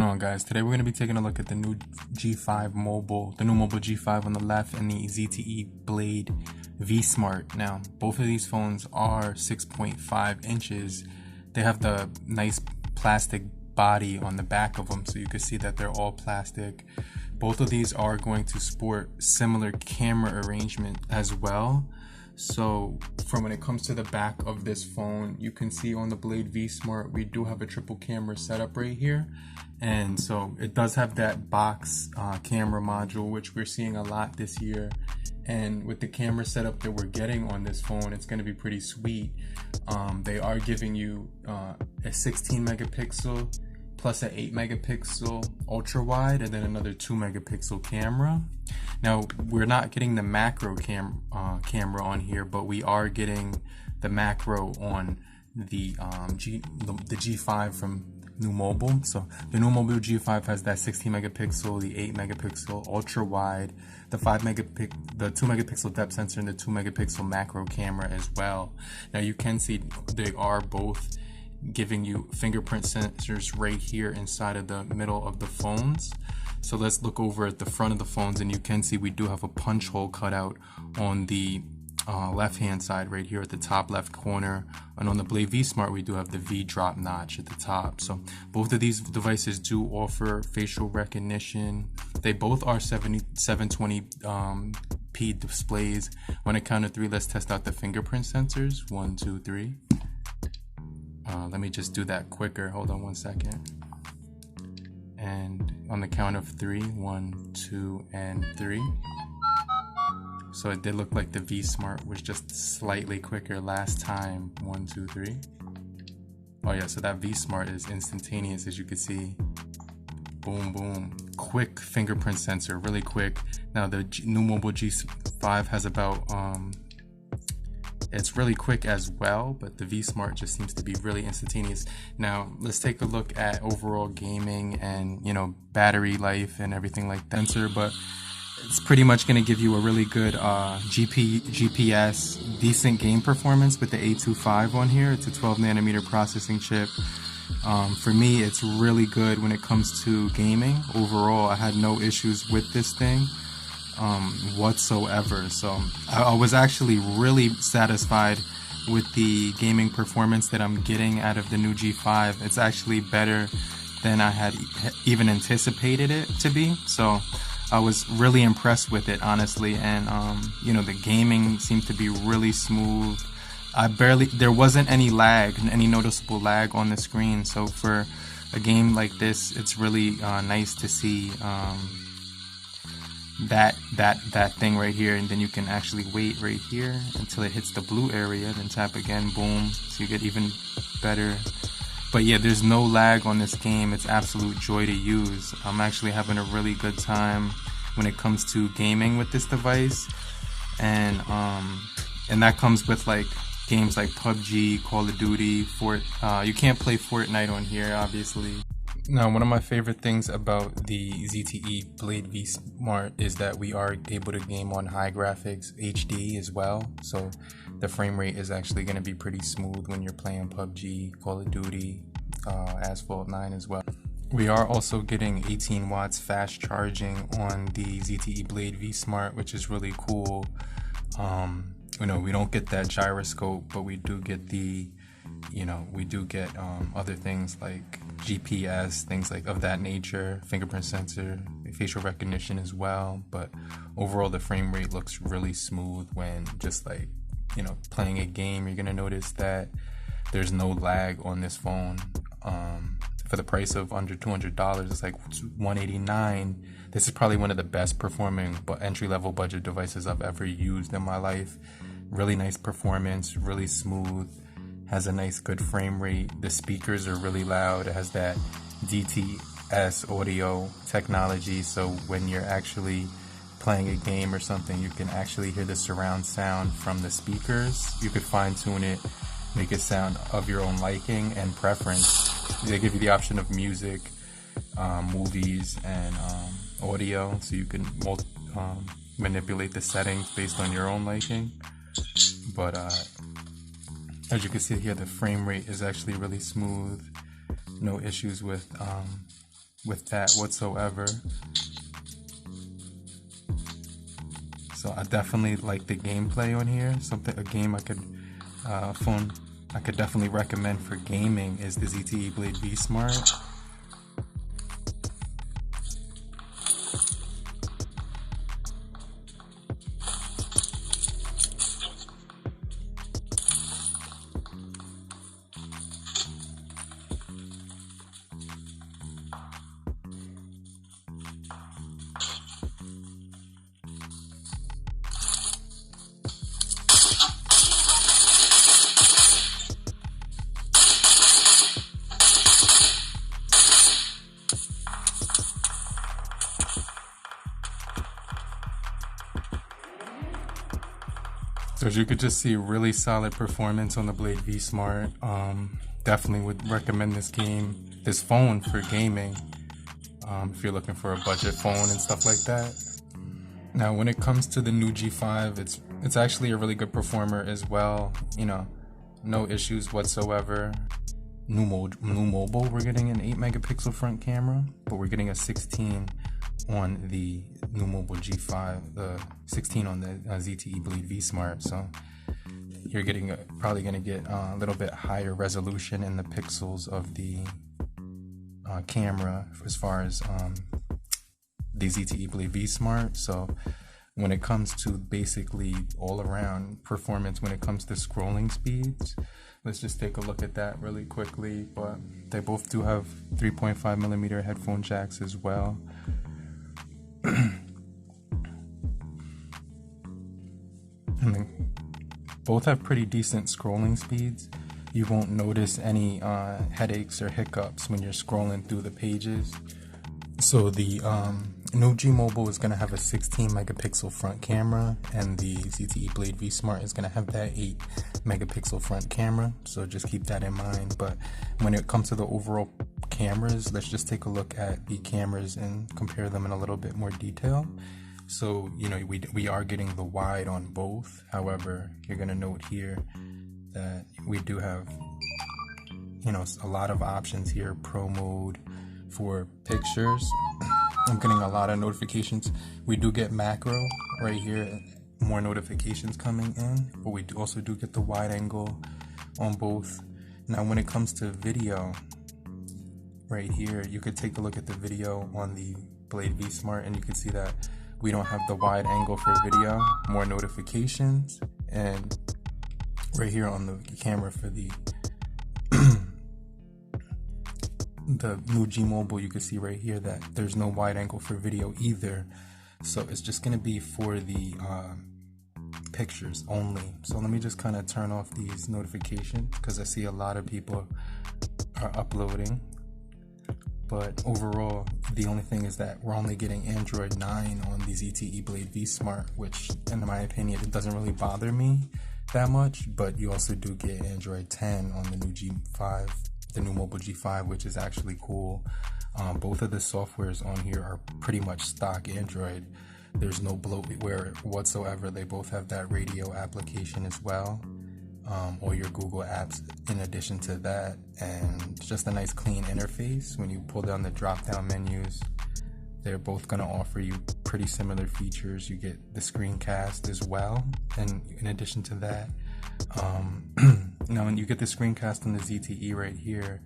on, guys? Today we're going to be taking a look at the new G5 mobile, the Nuu Mobile G5 on the left, and the Zte Blade V Smart. Now, both of these phones are 6.5 inches. They have the nice plastic body on the back of them, so you can see that they're all plastic. Both of these are going to sport similar camera arrangement as well. So from when it comes to the back of this phone, you can see on the Blade V Smart, we do have a triple camera setup right here. And so it does have that box camera module, which we're seeing a lot this year. And with the camera setup that we're getting on this phone, it's going to be pretty sweet. They are giving you a 16 megapixel plus an 8 megapixel ultra wide, and then another 2 megapixel camera. Now, we're not getting the macro camera on here, but we are getting the macro on the G5 from Nuu Mobile. So the Nuu Mobile G5 has that 16 megapixel, the 8 megapixel ultra wide, the 2 megapixel depth sensor, and the 2 megapixel macro camera as well. Now you can see they are both giving you fingerprint sensors right here inside of the middle of the phones. So let's look over at the front of the phones, and you can see we do have a punch hole cut out on the left hand side right here at the top left corner, and on the Blade V Smart we do have the V drop notch at the top. So both of these devices do offer facial recognition. They both are 720p displays. On a count of 3, let's test out the fingerprint sensors. 1, 2, 3. Let me just do that quicker. Hold on 1 second. And on the count of 3, 1, 2, and 3. So it did look like the V Smart was just slightly quicker last time. 1, 2, 3. Oh yeah, so that V Smart is instantaneous, as you can see. Boom, boom. Quick fingerprint sensor, really quick. Now the Nuu Mobile G5 has about it's really quick as well, but the V Smart just seems to be really instantaneous. Now let's take a look at overall gaming and, you know, battery life and everything like that. But it's pretty much going to give you a really good GPS, decent game performance with the A25 on here. It's a 12 nanometer processing chip. For me, it's really good when it comes to gaming. Overall, I had no issues with this thing whatsoever. So I was actually really satisfied with the gaming performance that I'm getting out of the new G5. It's actually better than I had even anticipated it to be. So I was really impressed with it, honestly. And you know, the gaming seemed to be really smooth. There wasn't any lag, any noticeable lag on the screen. So for a game like this, it's really nice to see that thing right here. And then you can actually wait right here until it hits the blue area, then tap again, boom, so you get even better. But yeah, there's no lag on this game. It's absolute joy to use. I'm actually having a really good time when it comes to gaming with this device, and that comes with like games like PUBG, Call of Duty, you can't play Fortnite on here, obviously. Now, one of my favorite things about the Zte Blade V Smart is that we are able to game on high graphics HD as well. So the frame rate is actually going to be pretty smooth when you're playing PUBG, Call of Duty, Asphalt 9 as well. We are also getting 18 watts fast charging on the Zte Blade V Smart, which is really cool. You know, we don't get that gyroscope, but we do get other things like GPS, things like of that nature, fingerprint sensor, facial recognition as well. But overall, the frame rate looks really smooth when just like, you know, playing a game. You're gonna notice that there's no lag on this phone. For the price of under $200, it's like $189. This is probably one of the best performing entry-level budget devices I've ever used in my life. Really nice performance, really smooth, has a nice good frame rate. The speakers are really loud. It has that DTS audio technology, so when you're actually playing a game or something, you can actually hear the surround sound from the speakers. You could fine-tune it, make it sound of your own liking and preference. They give you the option of music, movies, and audio, so you can manipulate the settings based on your own liking. But as you can see here, the frame rate is actually really smooth. No issues with with that whatsoever. So I definitely like the gameplay on here. A game I could phone I could definitely recommend for gaming is the Zte Blade V Smart. So as you could just see, really solid performance on the Blade V Smart. Definitely would recommend this phone for gaming, if you're looking for a budget phone and stuff like that. Now, when it comes to the Nuu G5, it's actually a really good performer as well. You know, no issues whatsoever. Nuu Mobile, we're getting an 8 megapixel front camera, but we're getting a 16 on the Nuu Mobile G5, the 16 on the Zte Blade V Smart. So you're probably going to get a little bit higher resolution in the pixels of the camera as far as the Zte Blade V Smart. So when it comes to basically all around performance, when it comes to scrolling speeds, let's just take a look at that really quickly. But they both do have 3.5 millimeter headphone jacks as well. And then both have pretty decent scrolling speeds. You won't notice any headaches or hiccups when you're scrolling through the pages. So the Nuu Mobile is going to have a 16 megapixel front camera, and the Zte Blade V Smart is going to have that 8 megapixel front camera. So just keep that in mind. But when it comes to the overall cameras, let's just take a look at the cameras and compare them in a little bit more detail. So, you know, we are getting the wide on both. However, you're going to note here that we do have, you know, a lot of options here. Pro mode for pictures. I'm getting a lot of notifications. We do get macro right here, more notifications coming in, but we also do get the wide angle on both. Now, when it comes to video, right here, you could take a look at the video on the Blade V Smart, and you can see that we don't have the wide angle for video, more notifications, and right here on the camera for the the Nuu Mobile, you can see right here that there's no wide angle for video either. So it's just going to be for the pictures only. So let me just kind of turn off these notifications because I see a lot of people are uploading. But overall, the only thing is that we're only getting Android 9 on the Zte Blade V Smart, which in my opinion, it doesn't really bother me that much, but you also do get Android 10 on the Nuu G5, the Nuu Mobile G5, which is actually cool. Both of the softwares on here are pretty much stock Android. There's no bloatware whatsoever. They both have that radio application as well, or your Google apps in addition to that, and just a nice clean interface. When you pull down the drop down menus, they're both going to offer you pretty similar features. You get the screencast as well, and in addition to that, now when you get the screencast on the ZTE right here,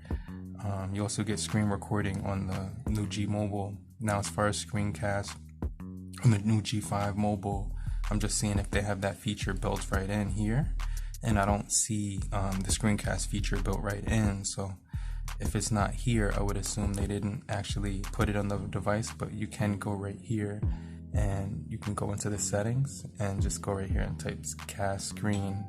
you also get screen recording on the Nuu Mobile. Now as far as screencast on the Nuu G5 Mobile, I'm just seeing if they have that feature built right in here, and I don't see the screencast feature built right in. So if it's not here, I would assume they didn't actually put it on the device, but you can go right here and you can go into the settings and just go right here and type cast screen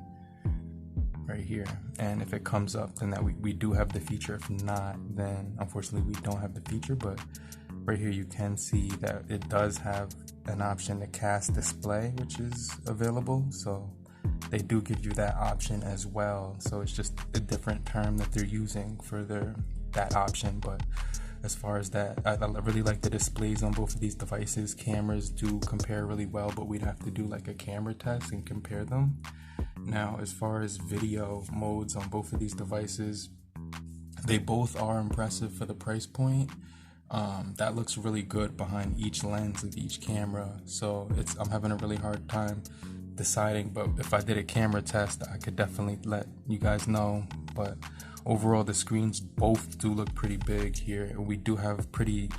right here, and if it comes up, then that we do have the feature. If not, then unfortunately we don't have the feature. But right here you can see that it does have an option to cast display, which is available, so they do give you that option as well. So it's just a different term that they're using for that option. But as far as that, I really like the displays on both of these devices. Cameras do compare really well, but we'd have to do like a camera test and compare them. Now, as far as video modes on both of these devices, they both are impressive for the price point. That looks really good behind each lens of each camera. So I'm having a really hard time deciding, but if I did a camera test, I could definitely let you guys know. But overall, the screens both do look pretty big here. We do have pretty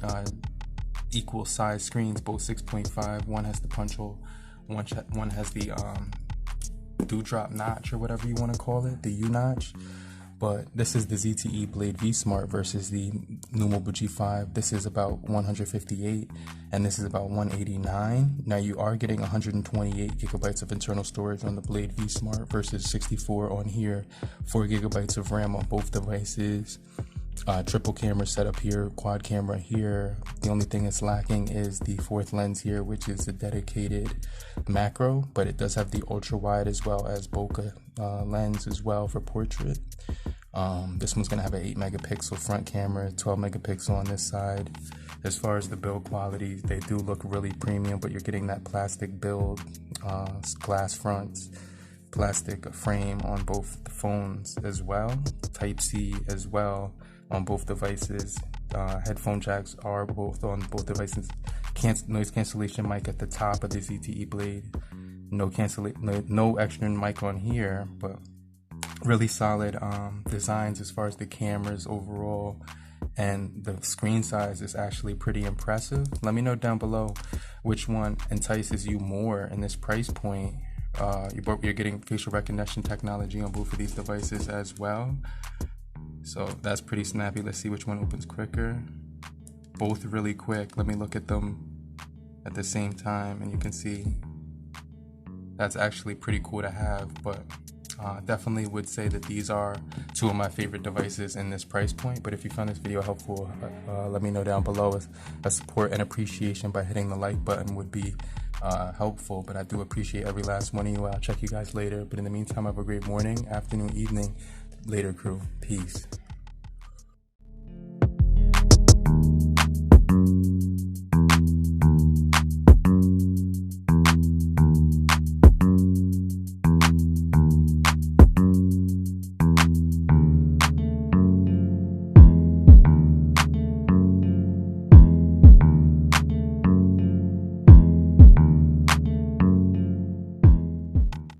equal size screens, both 6.5. One has the punch hole, one has the dewdrop notch, or whatever you want to call it, the U notch. But this is the Zte Blade V Smart versus the Nuu Mobile G5. This is about 158 and this is about 189. Now you are getting 128 gigabytes of internal storage on the Blade V Smart versus 64 on here, 4 gigabytes of RAM on both devices. Triple camera setup here, quad camera here. The only thing that's lacking is the fourth lens here, which is a dedicated macro, but it does have the ultra wide as well as bokeh lens as well for portrait. This one's gonna have an 8 megapixel front camera, 12 megapixel on this side. As far as the build quality, they do look really premium, but you're getting that plastic build, glass fronts, plastic frame on both the phones as well, Type-C as well on both devices. Headphone jacks are both on both devices. Noise cancellation mic at the top of the Zte Blade. No extra mic on here, but really solid designs as far as the cameras overall, and the screen size is actually pretty impressive. Let me know down below which one entices you more in this price point. You're getting facial recognition technology on both of these devices as well, so that's pretty snappy. Let's see which one opens quicker. Both really quick. Let me look at them at the same time and you can see that's actually pretty cool to have. But definitely would say that these are two of my favorite devices in this price point. But if you found this video helpful, let me know down below. A support and appreciation by hitting the like button would be helpful, but I do appreciate every last one of you. I'll check you guys later, but in the meantime, have a great morning, afternoon, evening. Later, crew. Peace.